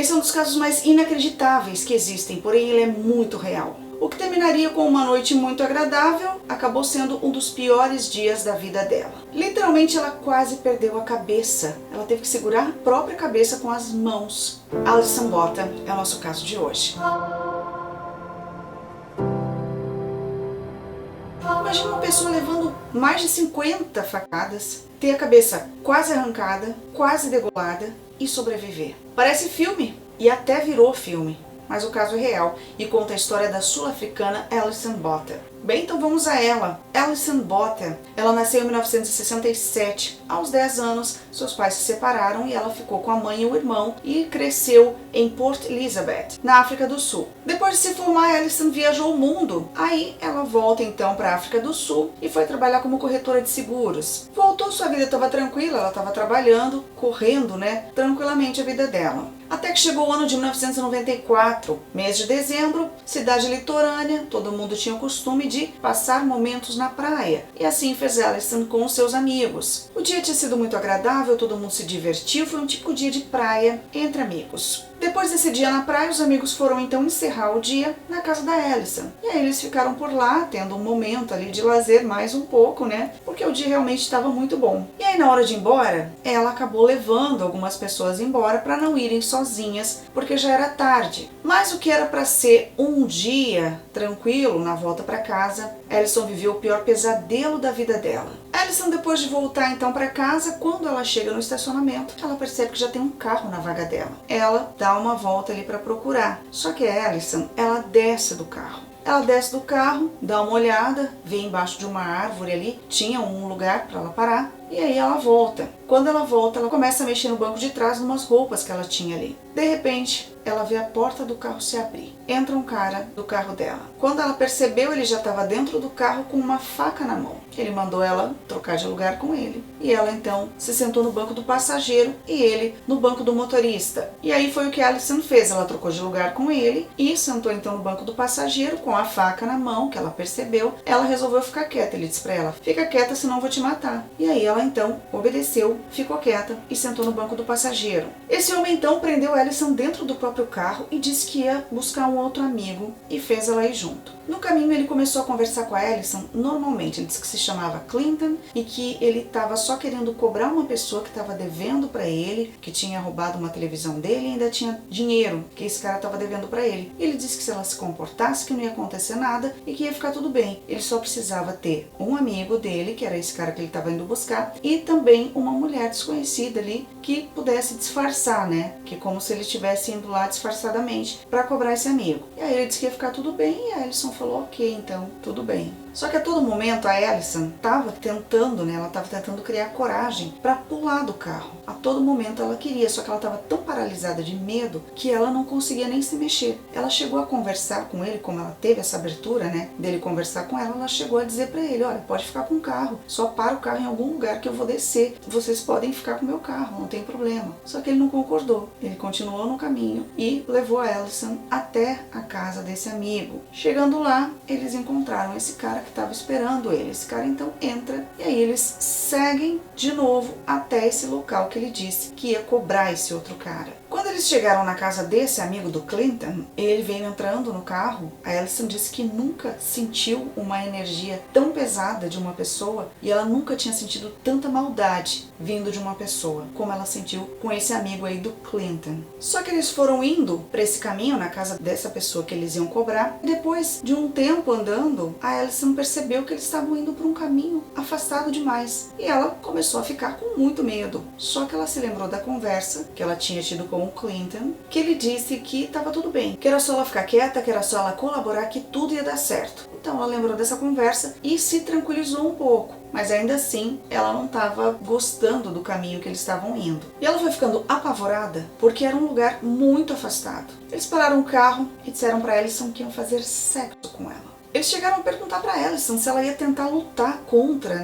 Esse é um dos casos mais inacreditáveis que existem, porém ele é muito real. O que terminaria com uma noite muito agradável acabou sendo um dos piores dias da vida dela. Literalmente ela quase perdeu a cabeça. Ela teve que segurar a própria cabeça com as mãos. Alison Bottom é o nosso caso de hoje. Imagina uma pessoa levando mais de 50 facadas, ter a cabeça quase arrancada, quase degolada e sobreviver. Parece filme e até virou filme, mas o caso é real e conta a história da sul-africana Alison Bottom. Bem, então vamos a ela. Alison Bottom, ela nasceu em 1967. Aos 10 anos, seus pais se separaram e ela ficou com a mãe e o irmão e cresceu em Port Elizabeth, na África do Sul. Depois de se formar, Alison viajou o mundo. Aí ela volta então para a África do Sul e foi trabalhar como corretora de seguros. Voltou, sua vida estava tranquila, ela estava trabalhando, correndo, tranquilamente a vida dela. Até que chegou o ano de 1994, mês de dezembro, cidade litorânea, todo mundo tinha o costume de passar momentos na praia. E assim fez Alison com os seus amigos. O dia tinha sido muito agradável, todo mundo se divertiu, foi um típico dia de praia entre amigos. Depois desse dia na praia, os amigos foram então encerrar o dia na casa da Alison. E aí eles ficaram por lá, tendo um momento ali de lazer mais um pouco, porque o dia realmente estava muito bom. E aí na hora de ir embora, ela acabou levando algumas pessoas embora para não irem sozinhas, porque já era tarde. Mas o que era para ser um dia tranquilo na volta para casa, Alison viveu o pior pesadelo da vida dela. Alison, depois de voltar então para casa, quando ela chega no estacionamento, ela percebe que já tem um carro na vaga dela. Ela dá uma volta ali para procurar. Só que a Alison, ela desce do carro. Ela desce do carro, dá uma olhada, vê embaixo de uma árvore ali, tinha um lugar para ela parar, e aí ela volta. Quando ela volta, ela começa a mexer no banco de trás numas roupas que ela tinha ali. De repente, ela vê a porta do carro se abrir. Entra um cara do carro dela. Quando ela percebeu, ele já estava dentro do carro com uma faca na mão. Ele mandou ela trocar de lugar com ele. E ela então se sentou no banco do passageiro e ele no banco do motorista. E aí foi o que a Alison fez. Ela trocou de lugar com ele e sentou então no banco do passageiro com a faca na mão, que ela percebeu. Ela resolveu ficar quieta. Ele disse para ela: fica quieta, senão eu vou te matar. E aí ela então obedeceu, ficou quieta e sentou no banco do passageiro. Esse homem então prendeu Alison dentro do próprio carro e disse que ia buscar um outro amigo e fez ela ir junto. No caminho ele começou a conversar com a Alison normalmente. Ele disse que se chamava Clinton e que ele estava só querendo cobrar uma pessoa que estava devendo para ele, que tinha roubado uma televisão dele e ainda tinha dinheiro que esse cara estava devendo para ele. Ele disse que se ela se comportasse que não ia acontecer nada e que ia ficar tudo bem. Ele só precisava ter um amigo dele, que era esse cara que ele estava indo buscar, e também uma mulher desconhecida ali que pudesse disfarçar, que como se ele estivesse indo lá disfarçadamente para cobrar esse amigo. E aí ele disse que ia ficar tudo bem e a Alison falou: ok, então, tudo bem. Só que a todo momento a Alison estava tentando, ela estava tentando criar coragem para pular do carro. A todo momento ela queria, só que ela estava tão paralisada de medo que ela não conseguia nem se mexer. Ela chegou a conversar com ele, como ela teve essa abertura, dele conversar com ela chegou a dizer para ele: olha, pode ficar com o carro, só para o carro em algum lugar que eu vou descer. Vocês podem ficar com o meu carro, não tem problema. Só que ele não concordou. Ele continuou no caminho e levou a Alison até a casa desse amigo. Chegando lá, eles encontraram esse cara que estava esperando ele. Esse cara então entra e aí eles seguem de novo até esse local que ele disse que ia cobrar esse outro cara. Quando eles chegaram na casa desse amigo do Clinton, ele veio entrando no carro. A Alison disse que nunca sentiu uma energia tão pesada de uma pessoa e ela nunca tinha sentido tanta maldade vindo de uma pessoa como ela sentiu com esse amigo aí do Clinton. Só que eles foram indo para esse caminho na casa dessa pessoa que eles iam cobrar. Depois de um tempo andando, a Alison percebeu que eles estavam indo por um caminho afastado demais e ela começou a ficar com muito medo. Só que ela se lembrou da conversa que ela tinha tido com o Clinton, que ele disse que estava tudo bem, que era só ela ficar quieta, que era só ela colaborar, que tudo ia dar certo. Então ela lembrou dessa conversa e se tranquilizou um pouco, mas ainda assim ela não estava gostando do caminho que eles estavam indo. E ela foi ficando apavorada porque era um lugar muito afastado. Eles pararam o carro e disseram para Alison que iam fazer sexo com ela. Eles chegaram a perguntar para Alison se ela ia tentar lutar contra,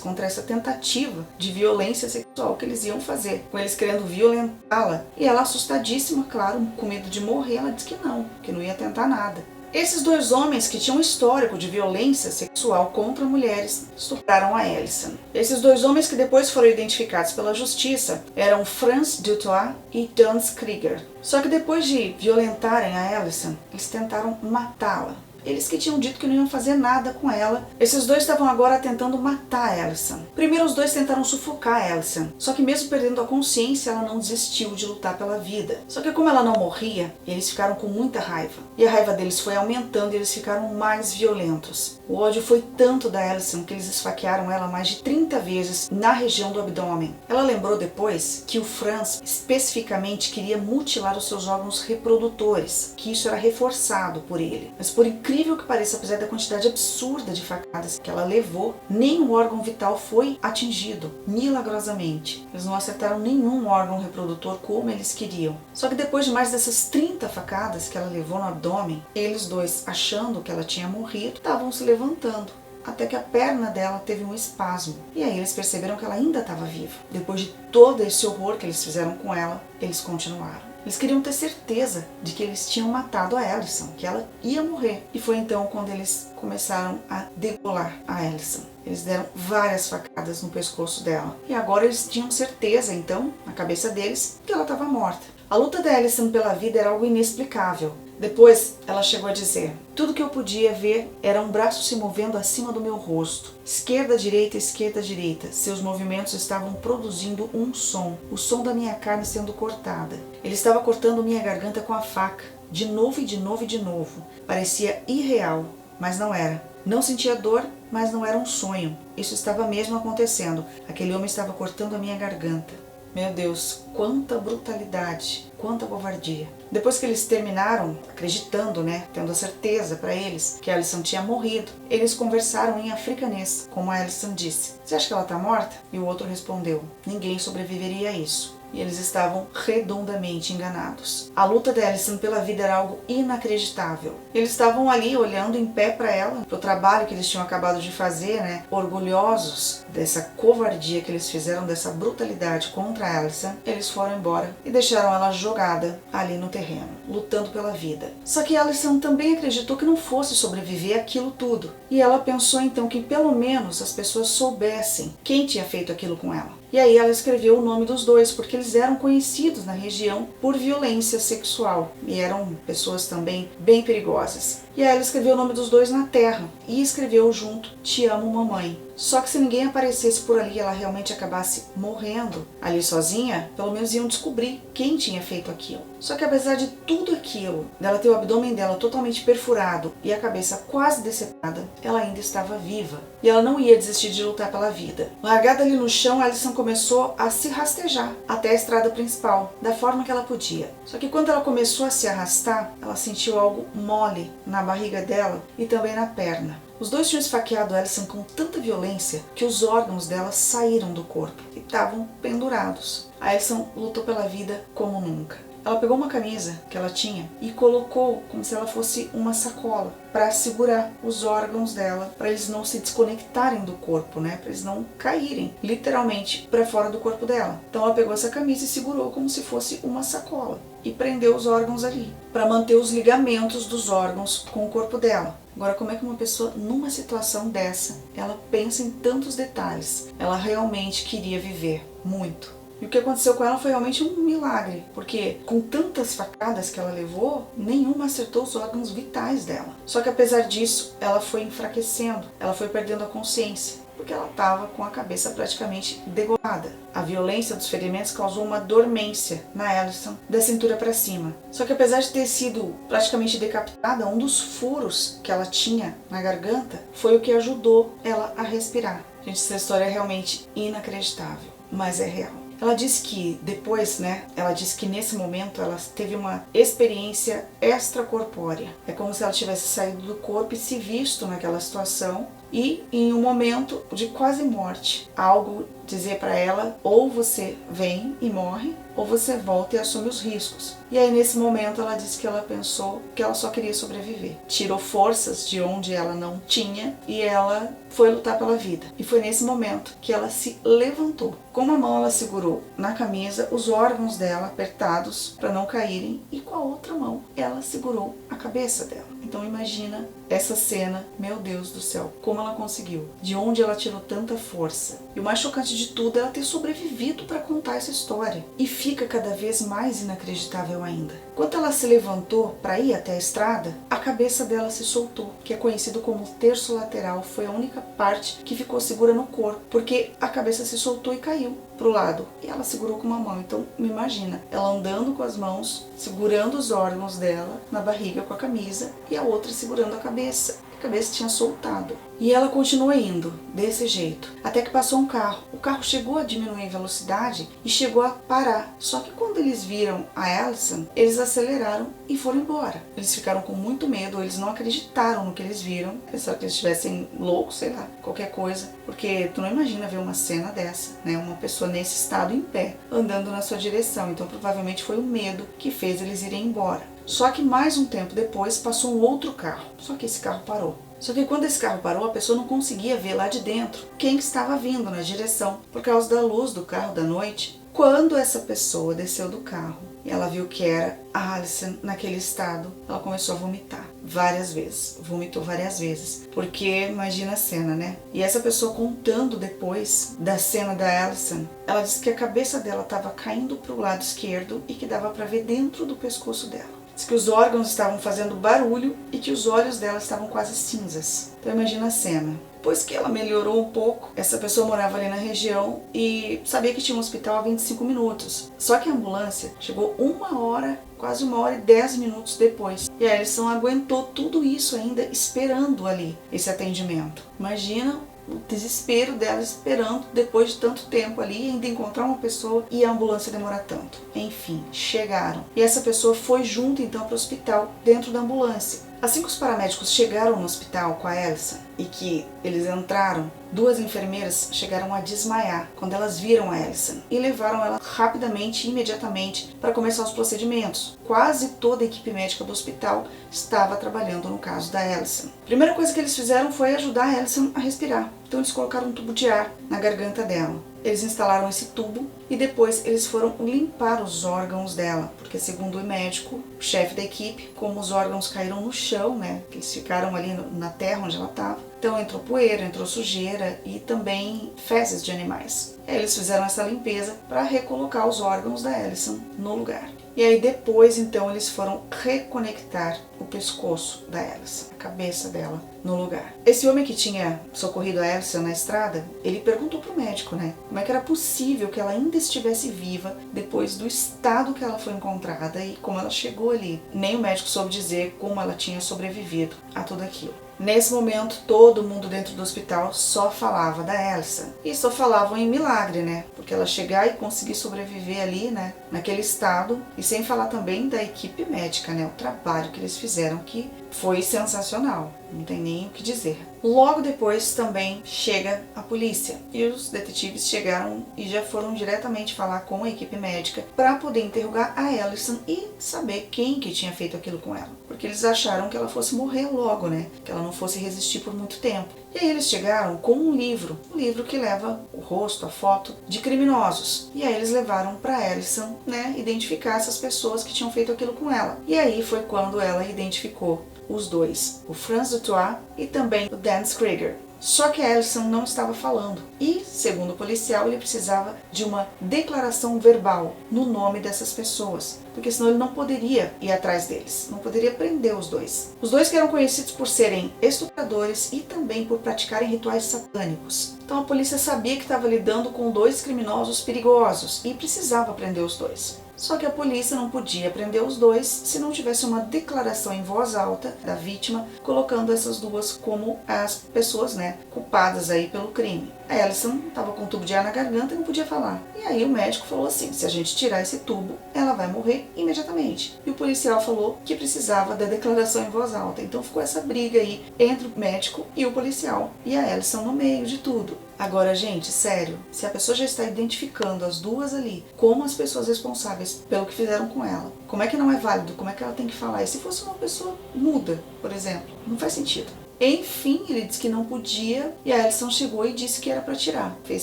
contra essa tentativa de violência sexual que eles iam fazer, com eles querendo violentá-la. E ela, assustadíssima, claro, com medo de morrer, ela disse que não ia tentar nada. Esses dois homens que tinham um histórico de violência sexual contra mulheres estupraram a Alison. Esses dois homens que depois foram identificados pela justiça eram Franz Dutoit e Duns Krieger. Só que depois de violentarem a Alison, eles tentaram matá-la. Eles que tinham dito que não iam fazer nada com ela, esses dois estavam agora tentando matar a Alison. Primeiro os dois tentaram sufocar a Alison, só que mesmo perdendo a consciência, ela não desistiu de lutar pela vida. Só que como ela não morria, eles ficaram com muita raiva. E a raiva deles foi aumentando e eles ficaram mais violentos. O ódio foi tanto da Alison que eles esfaquearam ela mais de 30 vezes na região do abdômen. Ela lembrou depois que o Franz especificamente queria mutilar os seus órgãos reprodutores, que isso era reforçado por ele. Mas por incrível que pareça, apesar da quantidade absurda de facadas que ela levou, nenhum órgão vital foi atingido, milagrosamente. Eles não acertaram nenhum órgão reprodutor como eles queriam. Só que depois de mais dessas 30 facadas que ela levou no abdômen, eles dois, achando que ela tinha morrido, estavam se levantando. Até que a perna dela teve um espasmo. E aí eles perceberam que ela ainda estava viva. Depois de todo esse horror que eles fizeram com ela, eles continuaram. Eles queriam ter certeza de que eles tinham matado a Alison, que ela ia morrer. E foi então quando eles começaram a degolar a Alison. Eles deram várias facadas no pescoço dela. E agora eles tinham certeza, então, na cabeça deles, que ela estava morta. A luta da Alison pela vida era algo inexplicável. Depois, ela chegou a dizer: tudo que eu podia ver era um braço se movendo acima do meu rosto. Esquerda, direita, esquerda, direita. Seus movimentos estavam produzindo um som, o som da minha carne sendo cortada. Ele estava cortando minha garganta com a faca, de novo e de novo e de novo. Parecia irreal, mas não era. Não sentia dor, mas não era um sonho. Isso estava mesmo acontecendo. Aquele homem estava cortando a minha garganta. Meu Deus, quanta brutalidade, quanta covardia. Depois que eles terminaram, acreditando, tendo a certeza para eles que a Alison tinha morrido, eles conversaram em africanês, como a Alison disse. Você acha que ela está morta? E o outro respondeu: ninguém sobreviveria a isso. E eles estavam redondamente enganados. A luta da Alison pela vida era algo inacreditável. Eles estavam ali olhando em pé para ela, para o trabalho que eles tinham acabado de fazer, orgulhosos dessa covardia que eles fizeram, dessa brutalidade contra a Alison. Eles foram embora e deixaram ela jogada ali no terreno, lutando pela vida. Só que a Alison também acreditou que não fosse sobreviver aquilo tudo. E ela pensou então que pelo menos as pessoas soubessem quem tinha feito aquilo com ela. E aí ela escreveu o nome dos dois, porque eles eram conhecidos na região por violência sexual. E eram pessoas também bem perigosas. E aí ela escreveu o nome dos dois na terra. E escreveu junto: te amo, mamãe. Só que se ninguém aparecesse por ali e ela realmente acabasse morrendo ali sozinha, pelo menos iam descobrir quem tinha feito aquilo. Só que apesar de tudo aquilo, dela ter o abdômen dela totalmente perfurado e a cabeça quase decepada, ela ainda estava viva. E ela não ia desistir de lutar pela vida. Largada ali no chão, a Alison começou a se rastejar até a estrada principal, da forma que ela podia. Só que quando ela começou a se arrastar, ela sentiu algo mole na barriga dela e também na perna. Os dois tinham esfaqueado Alison com tanta violência que os órgãos dela saíram do corpo e estavam pendurados. A Alison lutou pela vida como nunca. Ela pegou uma camisa que ela tinha e colocou como se ela fosse uma sacola para segurar os órgãos dela, para eles não se desconectarem do corpo, para eles não caírem literalmente para fora do corpo dela. Então ela pegou essa camisa e segurou como se fosse uma sacola e prendeu os órgãos ali, para manter os ligamentos dos órgãos com o corpo dela. Agora, como é que uma pessoa, numa situação dessa, ela pensa em tantos detalhes? Ela realmente queria viver muito. E o que aconteceu com ela foi realmente um milagre, porque com tantas facadas que ela levou, nenhuma acertou os órgãos vitais dela. Só que apesar disso, ela foi enfraquecendo, ela foi perdendo a consciência, porque ela estava com a cabeça praticamente degolada. A violência dos ferimentos causou uma dormência na Alison, da cintura para cima. Só que apesar de ter sido praticamente decapitada, um dos furos que ela tinha na garganta foi o que ajudou ela a respirar. Gente, essa história é realmente inacreditável, mas é real. Ela disse que depois, ela disse que nesse momento ela teve uma experiência extracorpórea. É como se ela tivesse saído do corpo e se visto naquela situação e em um momento de quase morte. Algo dizer para ela: ou você vem e morre, ou você volta e assume os riscos. E aí nesse momento ela disse que ela pensou que ela só queria sobreviver. Tirou forças de onde ela não tinha e ela foi lutar pela vida. E foi nesse momento que ela se levantou. Com uma mão ela segurou na camisa os órgãos dela apertados para não caírem e com a outra mão ela segurou a cabeça dela. Então imagina essa cena, meu Deus do céu, como ela conseguiu, de onde ela tirou tanta força. E o mais chocante de tudo é ela ter sobrevivido para contar essa história. E fica cada vez mais inacreditável ainda. Quando ela se levantou para ir até a estrada, a cabeça dela se soltou, que é conhecido como terço lateral, foi a única parte que ficou segura no corpo, porque a cabeça se soltou e caiu pro lado, e ela segurou com uma mão. Então me imagina, ela andando com as mãos, segurando os órgãos dela na barriga com a camisa, e a outra segurando a cabeça. A cabeça tinha soltado. E ela continuou indo, desse jeito, até que passou um carro. O carro chegou a diminuir a velocidade e chegou a parar. Só que quando eles viram a Allison, eles aceleraram e foram embora. Eles ficaram com muito medo, eles não acreditaram no que eles viram. Pensaram que eles estivessem loucos, sei lá, qualquer coisa. Porque tu não imagina ver uma cena dessa, né? Uma pessoa nesse estado em pé, andando na sua direção. Então provavelmente foi o medo que fez eles irem embora. Só que mais um tempo depois passou um outro carro. Só que esse carro parou. Só que quando esse carro parou, a pessoa não conseguia ver lá de dentro quem estava vindo na direção, por causa da luz do carro da noite. Quando essa pessoa desceu do carro e ela viu que era a Allison naquele estado, ela começou a vomitar várias vezes. Vomitou várias vezes. Porque imagina a cena, né? E essa pessoa contando depois da cena da Allison, ela disse que a cabeça dela estava caindo para o lado esquerdo e que dava para ver dentro do pescoço dela. Diz que os órgãos estavam fazendo barulho e que os olhos dela estavam quase cinzas. Então imagina a cena. Depois que ela melhorou um pouco, essa pessoa morava ali na região e sabia que tinha um hospital a 25 minutos. Só que a ambulância chegou 1 hora, quase 1 hora e 10 minutos depois. E a Allison aguentou tudo isso ainda esperando ali esse atendimento. Imagina o desespero dela esperando depois de tanto tempo ali, ainda encontrar uma pessoa e a ambulância demorar tanto. Enfim, chegaram. E essa pessoa foi junto então para o hospital, dentro da ambulância. Assim que os paramédicos chegaram no hospital com a Allison e que eles entraram, 2 enfermeiras chegaram a desmaiar quando elas viram a Allison e levaram ela rapidamente e imediatamente para começar os procedimentos. Quase toda a equipe médica do hospital estava trabalhando no caso da Allison. A primeira coisa que eles fizeram foi ajudar a Allison a respirar. Então eles colocaram um tubo de ar na garganta dela. Eles instalaram esse tubo e depois eles foram limpar os órgãos dela, porque segundo o médico, o chefe da equipe, como os órgãos caíram no chão, né, que eles ficaram ali na terra onde ela estava, então entrou poeira, entrou sujeira e também fezes de animais. Aí eles fizeram essa limpeza para recolocar os órgãos da Allison no lugar. E aí depois, então, eles foram reconectar o pescoço da Allison, a cabeça dela, no lugar. Esse homem que tinha socorrido a Allison na estrada, ele perguntou pro médico, né, como é que era possível que ela ainda estivesse viva depois do estado que ela foi encontrada e como ela chegou ali. Nem o médico soube dizer como ela tinha sobrevivido a tudo aquilo. Nesse momento, todo mundo dentro do hospital só falava da Allison. E só falavam em milagre, né? Porque ela chegar e conseguir sobreviver ali, né? Naquele estado. E sem falar também da equipe médica, né? O trabalho que eles fizeram, que foi sensacional. Não tem nem o que dizer. Logo depois também chega a polícia. E os detetives chegaram e já foram diretamente falar com a equipe médica para poder interrogar a Allison e saber quem que tinha feito aquilo com ela. Porque eles acharam que ela fosse morrer logo, né? Que ela não fosse resistir por muito tempo. E aí eles chegaram com um livro que leva o rosto, a foto de criminosos. E aí eles levaram para Allison, né, identificar essas pessoas que tinham feito aquilo com ela. E aí foi quando ela identificou os dois, o Franz Dutoit e também o Dan Krieger. Só que a Allison não estava falando e, segundo o policial, ele precisava de uma declaração verbal no nome dessas pessoas, porque senão ele não poderia ir atrás deles, não poderia prender os dois. Os dois que eram conhecidos por serem estupradores e também por praticarem rituais satânicos. Então a polícia sabia que estava lidando com 2 criminosos perigosos e precisava prender os dois. Só que a polícia não podia prender os dois se não tivesse uma declaração em voz alta da vítima, colocando essas duas como as pessoas, né, culpadas aí pelo crime. A Allison estava com um tubo de ar na garganta e não podia falar. E aí o médico falou assim, se a gente tirar esse tubo, ela vai morrer imediatamente. E o policial falou que precisava da declaração em voz alta. Então ficou essa briga aí entre o médico e o policial. E a Allison no meio de tudo. Agora, gente, sério, se a pessoa já está identificando as duas ali como as pessoas responsáveis pelo que fizeram com ela, como é que não é válido? Como é que ela tem que falar? E se fosse uma pessoa muda, por exemplo? Não faz sentido. Enfim, ele disse que não podia e a Allison chegou e disse que era para tirar. Fez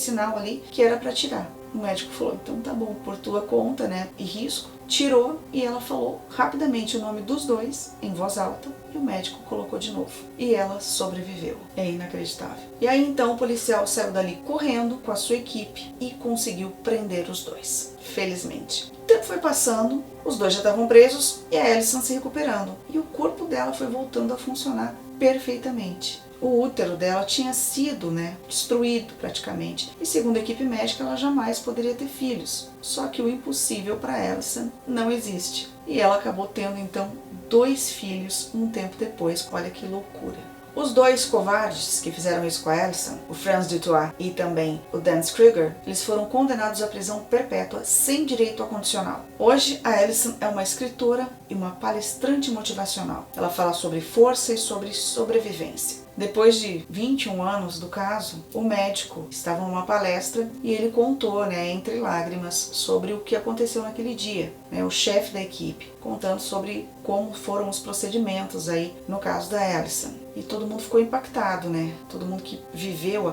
sinal ali que era para tirar. O médico falou, então tá bom, por tua conta, né, e risco, tirou e ela falou rapidamente o nome dos dois em voz alta e o médico colocou de novo. E ela sobreviveu. É inacreditável. E aí então o policial saiu dali correndo com a sua equipe e conseguiu prender os dois. Felizmente. O tempo foi passando, os dois já estavam presos e a Allison se recuperando. E o corpo dela foi voltando a funcionar perfeitamente. O útero dela tinha sido, destruído praticamente. E segundo a equipe médica, ela jamais poderia ter filhos. Só que o impossível para Allison não existe. E ela acabou tendo então 2 filhos um tempo depois. Olha que loucura. Os 2 covardes que fizeram isso com a Allison, o Franz Dutoit e também o Dan Kruger, eles foram condenados à prisão perpétua sem direito a condicional. Hoje, a Allison é uma escritora e uma palestrante motivacional. Ela fala sobre força e sobre sobrevivência. Depois de 21 anos do caso, o médico estava numa palestra e ele contou, entre lágrimas, sobre o que aconteceu naquele dia. O chefe da equipe, contando sobre como foram os procedimentos aí no caso da Allison. E todo mundo ficou impactado, Todo mundo que viveu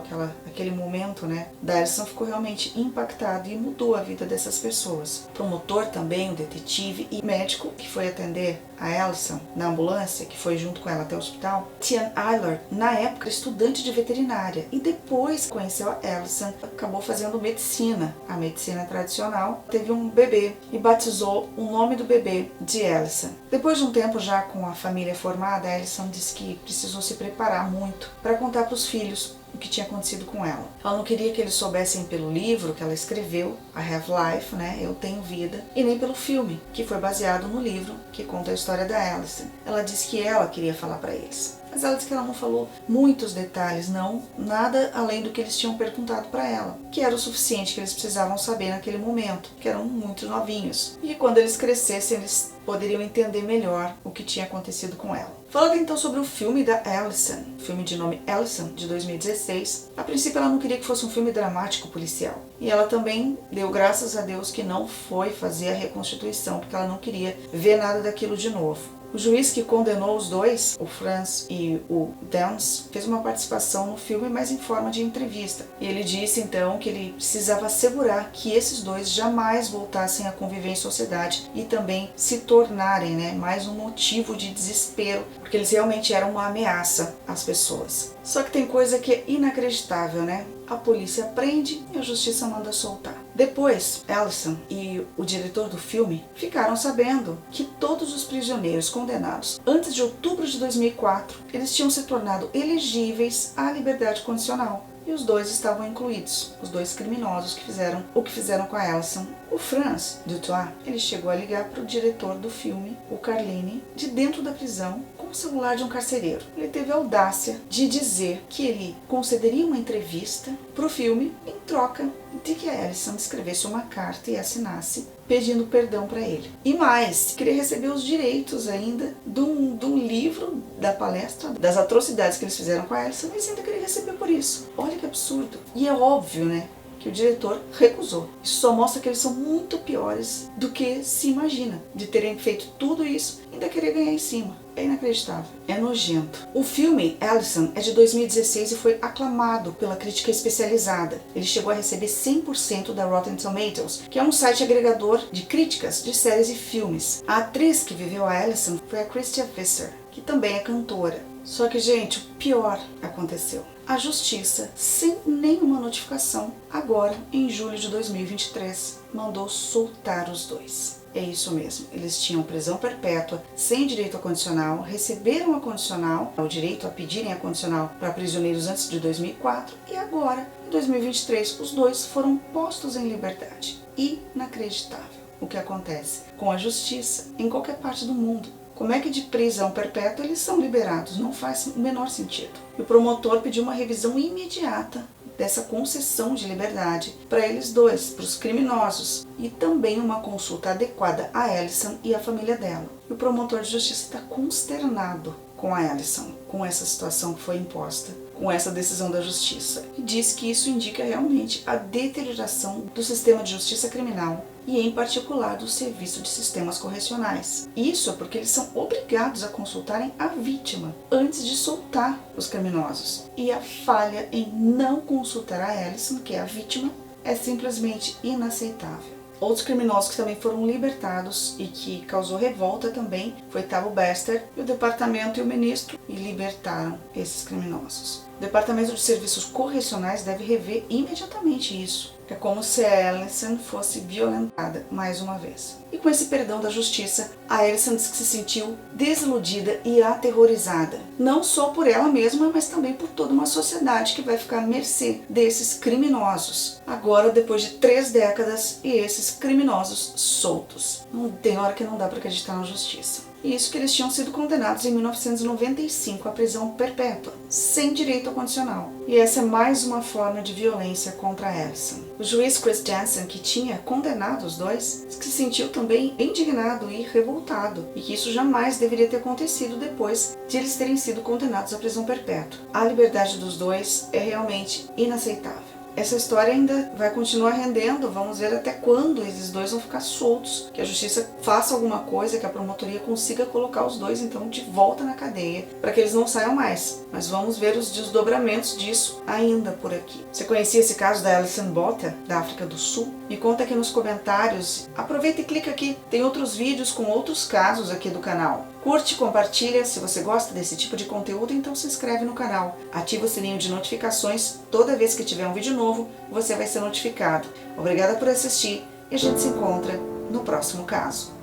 aquele momento, da Allison ficou realmente impactado e mudou a vida dessas pessoas. O promotor também, o detetive e o médico que foi atender a Allison na ambulância, que foi junto com ela até o hospital, Tian Eiler, na época estudante de veterinária e depois conheceu a Allison, acabou fazendo medicina, a medicina tradicional, teve um bebê e batizou o nome do bebê de Allison. Depois de um tempo já com a família formada, a Allison disse que precisou se preparar muito para contar para os filhos o que tinha acontecido com ela. Ela não queria que eles soubessem pelo livro que ela escreveu, I Have Life, Eu Tenho Vida, e nem pelo filme, que foi baseado no livro que conta a história da Allison. Ela disse que ela queria falar para eles. Mas ela disse que ela não falou muitos detalhes, nada além do que eles tinham perguntado para ela, que era o suficiente que eles precisavam saber naquele momento, que eram muito novinhos. E que quando eles crescessem, eles poderiam entender melhor o que tinha acontecido com ela. Falando então sobre o filme da Allison, filme de nome Allison, de 2016, a princípio ela não queria que fosse um filme dramático policial. E ela também deu graças a Deus que não foi fazer a reconstituição, porque ela não queria ver nada daquilo de novo. O juiz que condenou os dois, o Franz e o Dance, fez uma participação no filme, mas em forma de entrevista. E ele disse então que ele precisava assegurar que esses dois jamais voltassem a conviver em sociedade e também se tornarem mais um motivo de desespero, porque eles realmente eram uma ameaça às pessoas. Só que tem coisa que é inacreditável, A polícia prende e a justiça manda soltar. Depois, Allison e o diretor do filme ficaram sabendo que todos os prisioneiros condenados antes de outubro de 2004, eles tinham se tornado elegíveis à liberdade condicional. E os dois estavam incluídos, os 2 criminosos que fizeram o que fizeram com a Allison. O Franz Dutoit, ele chegou a ligar para o diretor do filme, o Carlini, de dentro da prisão, com o celular de um carcereiro. Ele teve a audácia de dizer que ele concederia uma entrevista para o filme em troca de que a Allison escrevesse uma carta e assinasse pedindo perdão para ele. E mais, queria receber os direitos ainda de um livro da palestra, das atrocidades que eles fizeram com a Allison, mas ainda queria receber por isso. Olha que absurdo. E é óbvio, que o diretor recusou. Isso só mostra que eles são muito piores do que se imagina, de terem feito tudo isso e ainda querer ganhar em cima. É inacreditável. É nojento. O filme Allison é de 2016 e foi aclamado pela crítica especializada. Ele chegou a receber 100% da Rotten Tomatoes, que é um site agregador de críticas de séries e filmes. A atriz que viveu a Allison foi a Christia Visser, que também é cantora. Só que, gente, o pior aconteceu. A justiça, sem nenhuma notificação, agora, em julho de 2023, mandou soltar os dois. É isso mesmo, eles tinham prisão perpétua, sem direito a condicional, receberam a condicional, o direito a pedirem a condicional para prisioneiros antes de 2004, e agora, em 2023, os dois foram postos em liberdade. Inacreditável o que acontece com a justiça em qualquer parte do mundo. Como é que de prisão perpétua eles são liberados? Não faz o menor sentido. E o promotor pediu uma revisão imediata dessa concessão de liberdade para eles dois, para os criminosos, e também uma consulta adequada a Allison e a família dela. E o promotor de justiça está consternado com a Allison, com essa situação que foi imposta, com essa decisão da justiça, e diz que isso indica realmente a deterioração do sistema de justiça criminal e, em particular, do serviço de sistemas correcionais. Isso é porque eles são obrigados a consultarem a vítima antes de soltar os criminosos. E a falha em não consultar a Allison, que é a vítima, é simplesmente inaceitável. Outros criminosos que também foram libertados e que causou revolta também foi Thabo Bester e o departamento e o ministro e libertaram esses criminosos. O Departamento de Serviços Correcionais deve rever imediatamente isso. É como se a Alison fosse violentada mais uma vez. E com esse perdão da justiça, a Alison diz que se sentiu desiludida e aterrorizada. Não só por ela mesma, mas também por toda uma sociedade que vai ficar à mercê desses criminosos. Agora, depois de 3 décadas e esses criminosos soltos. Não tem hora que não dá para acreditar na justiça. E isso que eles tinham sido condenados em 1995 à prisão perpétua, sem direito ao condicional. E essa é mais uma forma de violência contra Alison. O juiz Chris Jansen, que tinha condenado os dois, se sentiu também indignado e revoltado, e que isso jamais deveria ter acontecido depois de eles terem sido condenados à prisão perpétua. A liberdade dos dois é realmente inaceitável. Essa história ainda vai continuar rendendo, vamos ver até quando esses dois vão ficar soltos, que a justiça faça alguma coisa, que a promotoria consiga colocar os dois então de volta na cadeia, para que eles não saiam mais. Mas vamos ver os desdobramentos disso ainda por aqui. Você conhecia esse caso da Alison Botha, da África do Sul? Me conta aqui nos comentários. Aproveita e clica aqui, tem outros vídeos com outros casos aqui do canal. Curte, compartilha, se você gosta desse tipo de conteúdo, então se inscreve no canal. Ativa o sininho de notificações, toda vez que tiver um vídeo novo, você vai ser notificado. Obrigada por assistir e a gente se encontra no próximo caso.